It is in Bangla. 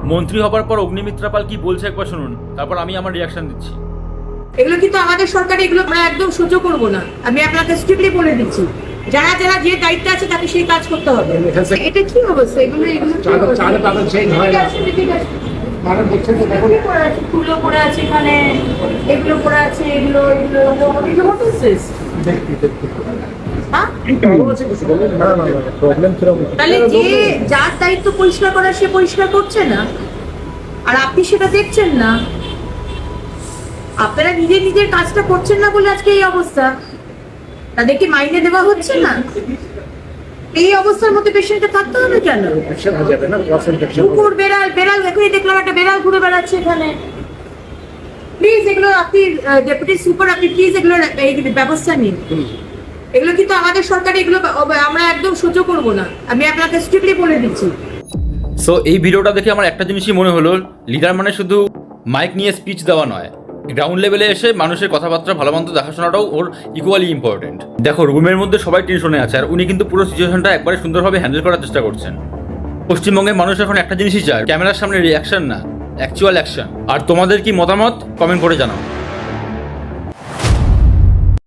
মন্ত্রী হবার পর অগ্নিমিত্রা পাল কি বলছে একবার শুনুন, তারপর আমি আমার রিয়াকশন দিচ্ছি। এগুলো কিন্তু আমাদের সরকারে এগুলো আমরা একদম সহ্য করবো না। আমি আপনাকে স্ট্রিক্টলি বলে দিচ্ছি, যারা যারা যে দায়িত্ব আছে তাকে সেই কাজ করতে হবে। এটা কি অবস্থা? এগুলো এগুলো কি অবস্থা? ঠিক আছে। কি পড়ে আছে? ফুলও পড়ে আছে এখানে, এগুলো পড়ে আছে, এগুলো এগুলো এগুলো what is this? হ্যাঁ? তাহলে যে যার দায়িত্ব পরিষ্কার করা সে পরিষ্কার করছে না, আর আপনি সেটা দেখছেন না। আপনারা নিজের নিজের কাজটা করছেন না বলে আজকে এই অবস্থা। তাদেরকে মাইনে দেওয়া হচ্ছে না। এই অবস্থার মধ্যে পেশেন্টে থাকতে হবে কেন? কুকুর, বেড়াল, বেড়াল এখনই দেখলাম একটা বেড়াল ঘুরে বেড়াচ্ছে এখানে। প্লিজ এগুলো আপনি ডেপুটি সুপার, আপনি প্লিজ এগুলো এই ব্যবস্থা নিন। এগুলো কিন্তু আমাদের সরকারে এগুলো আমরা একদম সহ্য করব না। আমি আপনাকে স্ট্রিক্টলি বলে দিচ্ছি। সো এই ভিডিওটা দেখে আমার একটা জিনিসই মনে হলো, লিডার মানে শুধু মাইক নিয়ে স্পিচ দেওয়া নয়, গ্রাউন্ড লেভেলে এসে মানুষের কথাবার্তা ভালো মন্দ দেখাশোনাটাও ওর ইকুয়ালি ইম্পর্টেন্ট। দেখো, রুমের মধ্যে সবাই টেনশনে আছে, আর উনি কিন্তু পুরো সিচুয়েশনটা একবারে সুন্দরভাবে হ্যান্ডেল করার চেষ্টা করছেন। পশ্চিমবঙ্গের মানুষ এখন একটা জিনিসই চায়, ক্যামেরার সামনে রিয়াকশন না, অ্যাকচুয়াল অ্যাকশন। আর তোমাদের কি মতামত কমেন্ট করে জানাও।